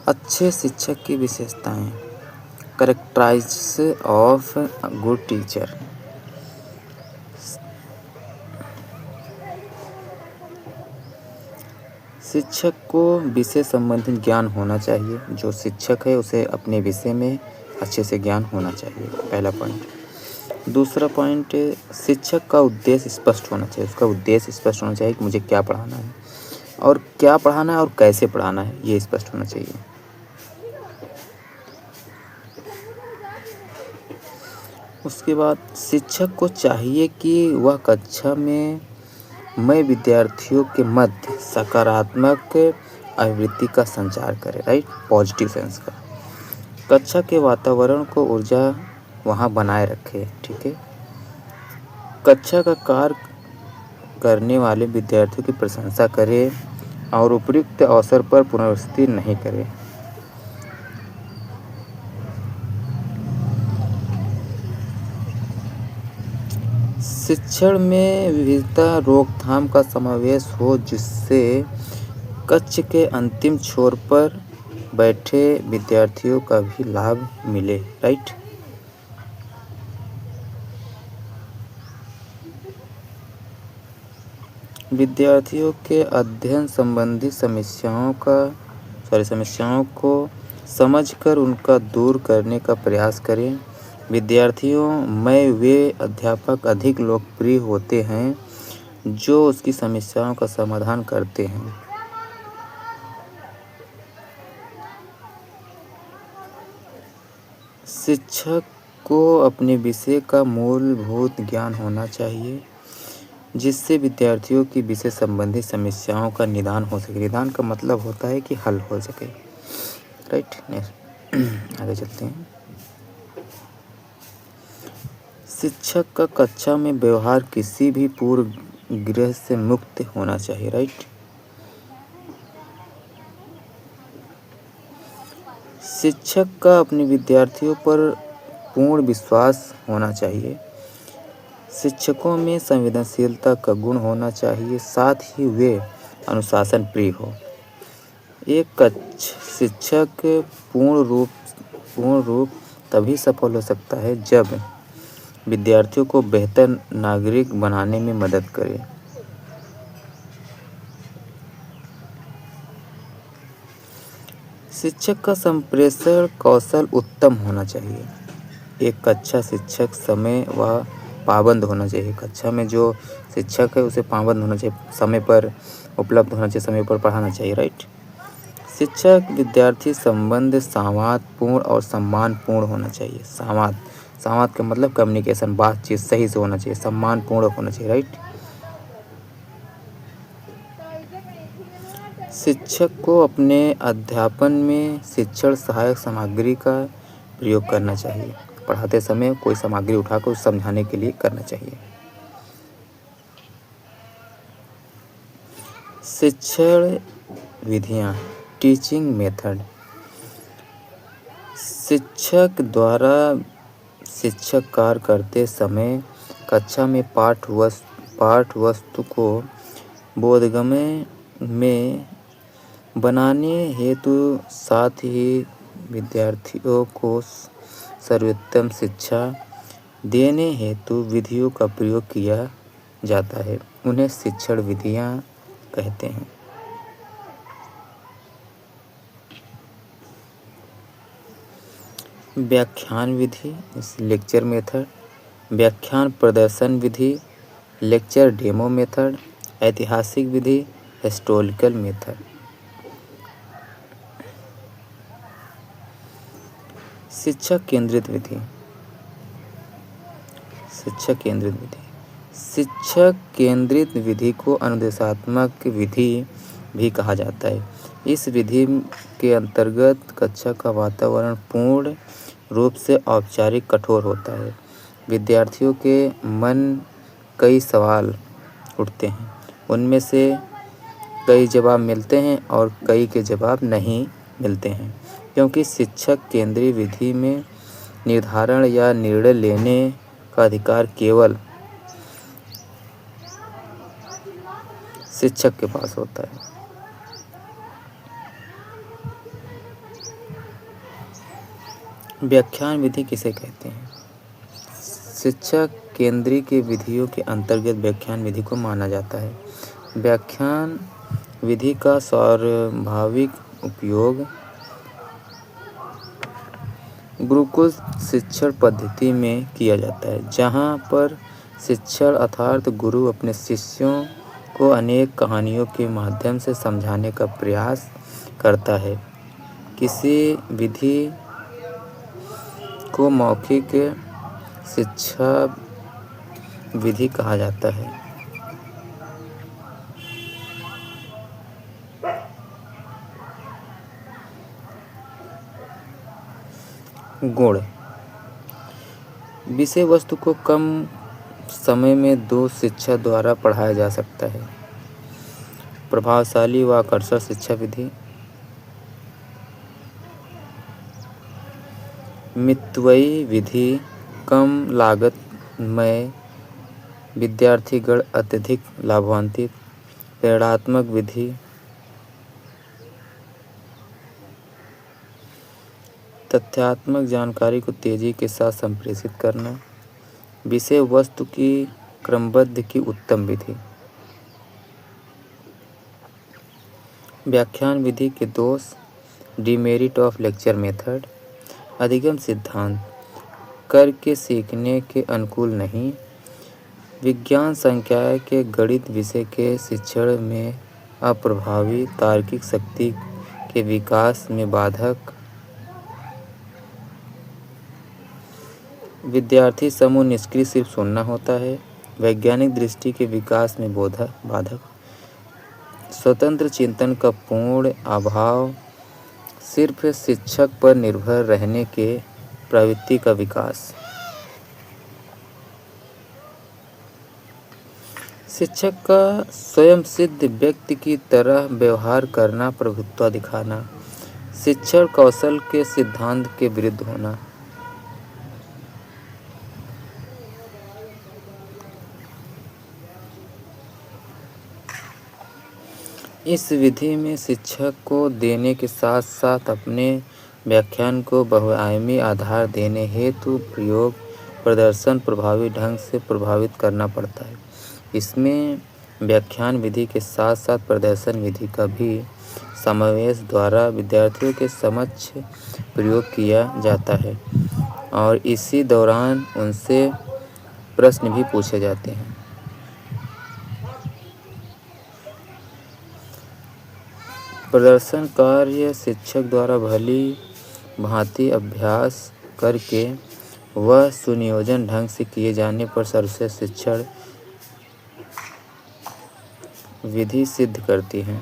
अच्छे शिक्षक की विशेषताएं। Characterise of good teacher. शिक्षक को विषय संबंधित ज्ञान होना चाहिए। जो शिक्षक है उसे अपने विषय में अच्छे से ज्ञान होना चाहिए, पहला पॉइंट। दूसरा पॉइंट, शिक्षक का उद्देश्य स्पष्ट होना चाहिए। उसका उद्देश्य स्पष्ट होना चाहिए कि मुझे क्या पढ़ाना है और क्या पढ़ाना है और कैसे पढ़ाना है, ये स्पष्ट होना चाहिए। उसके बाद शिक्षक को चाहिए कि वह कक्षा में विद्यार्थियों के मध्य सकारात्मक आवृत्ति का संचार करे, राइट, पॉजिटिव सेंस का। कक्षा के वातावरण को ऊर्जा वहाँ बनाए रखे, ठीक है। कक्षा का कार्य करने वाले विद्यार्थियों की प्रशंसा करे और उपयुक्त अवसर पर पुनरावृत्ति नहीं करे। शिक्षण में विविधता रोकथाम का समावेश हो, जिससे कक्ष के अंतिम छोर पर बैठे विद्यार्थियों का भी लाभ मिले, राइट। विद्यार्थियों के अध्ययन संबंधी समस्याओं को समझकर उनका दूर करने का प्रयास करें। विद्यार्थियों में वे अध्यापक अधिक लोकप्रिय होते हैं जो उसकी समस्याओं का समाधान करते हैं। शिक्षक को अपने विषय का मूलभूत ज्ञान होना चाहिए, जिससे विद्यार्थियों की विषय संबंधी समस्याओं का निदान हो सके। निदान का मतलब होता है कि हल हो सके, राइट। नेक्स्ट आगे चलते हैं। शिक्षक का कक्षा में व्यवहार किसी भी पूर्वग्रह से मुक्त होना चाहिए, राइट। शिक्षक का अपने विद्यार्थियों पर पूर्ण विश्वास होना चाहिए। शिक्षकों में संवेदनशीलता का गुण होना चाहिए, साथ ही वे अनुशासन प्रिय हो। एक कक्ष शिक्षक पूर्ण रूप तभी सफल हो सकता है जब विद्यार्थियों को बेहतर नागरिक बनाने में मदद करे। शिक्षक का संप्रेषण कौशल उत्तम होना चाहिए। एक अच्छा शिक्षक समय व पाबंद होना चाहिए। कक्षा में जो शिक्षक है उसे पाबंद होना चाहिए, समय पर उपलब्ध होना चाहिए, समय पर पढ़ाना चाहिए, राइट। शिक्षक विद्यार्थी संबंध संवादपूर्ण और सम्मानपूर्ण होना चाहिए। संवाद का मतलब कम्युनिकेशन, बातचीत सही से होना चाहिए, सम्मानपूर्ण होना चाहिए, राइट। शिक्षक को अपने अध्यापन में शिक्षण सहायक सामग्री का प्रयोग करना चाहिए। पढ़ाते समय कोई सामग्री उठाकर उसे समझाने के लिए करना चाहिए। शिक्षण विधियाँ, टीचिंग मेथड। शिक्षक द्वारा शिक्षक कार्य करते समय कक्षा में पाठ वस्तु को बोधगम्य में बनाने हेतु, साथ ही विद्यार्थियों को सर्वोत्तम शिक्षा देने हेतु विधियों का प्रयोग किया जाता है। उन्हें शिक्षण विधियाँ कहते हैं। व्याख्यान विधि, लेक्चर मेथड। व्याख्यान प्रदर्शन विधि, लेक्चर डेमो मेथड। ऐतिहासिक विधि, हिस्टोरिकल मेथड। शिक्षक केंद्रित विधि। शिक्षक केंद्रित विधि को अनुदेशात्मक विधि भी कहा जाता है। इस विधि के अंतर्गत कक्षा का वातावरण पूर्ण रूप से औपचारिक कठोर होता है। विद्यार्थियों के मन कई सवाल उठते हैं, उनमें से कई जवाब मिलते हैं और कई के जवाब नहीं मिलते हैं, क्योंकि शिक्षक केंद्रीय विधि में निर्धारण या निर्णय लेने का अधिकार केवल शिक्षक के पास होता है। व्याख्यान विधि किसे कहते हैं? शिक्षा केंद्रीय की विधियों के अंतर्गत व्याख्यान विधि को माना जाता है। व्याख्यान विधि का स्वाभाविक उपयोग गुरुकुल शिक्षण पद्धति में किया जाता है, जहाँ पर शिक्षण अर्थात गुरु अपने शिष्यों को अनेक कहानियों के माध्यम से समझाने का प्रयास करता है। किसी विधि को मौखिक शिक्षा विधि कहा जाता है। गुण: विषय वस्तु को कम समय में दो शिक्षा द्वारा पढ़ाया जा सकता है। प्रभावशाली व आकर्षक शिक्षा विधि। मितव्ययी विधि, कम लागत में विद्यार्थीगण अत्यधिक लाभान्वित। प्रेरणात्मक विधि। तथ्यात्मक जानकारी को तेजी के साथ संप्रेषित करना। विषय वस्तु की क्रमबद्ध की उत्तम विधि। व्याख्यान विधि के दोष। Demerit of lecture method. अधिगम सिद्धांत करके सीखने के अनुकूल नहीं। विज्ञान संकाय के गणित विषय के शिक्षण में अप्रभावी। तार्किक शक्ति के विकास में बाधक। विद्यार्थी समूह निष्क्रिय सिर्फ सुनना होता है। वैज्ञानिक दृष्टि के विकास में बाधक। स्वतंत्र चिंतन का पूर्ण अभाव। सिर्फ शिक्षक पर निर्भर रहने के प्रवृत्ति का विकास। शिक्षक का स्वयं सिद्ध व्यक्ति की तरह व्यवहार करना, प्रभुत्व दिखाना। शिक्षण कौशल के सिद्धांत के विरुद्ध होना। इस विधि में शिक्षक को देने के साथ साथ अपने व्याख्यान को बहुआयामी आधार देने हेतु प्रयोग प्रदर्शन प्रभावी ढंग से प्रभावित करना पड़ता है। इसमें व्याख्यान विधि के साथ साथ प्रदर्शन विधि का भी समावेश द्वारा विद्यार्थियों के समक्ष प्रयोग किया जाता है और इसी दौरान उनसे प्रश्न भी पूछे जाते हैं। प्रदर्शन कार्य शिक्षक द्वारा भली भांति अभ्यास करके वह सुनियोजन ढंग से किए जाने पर सर्वश्रेष्ठ शिक्षण विधि सिद्ध करती है।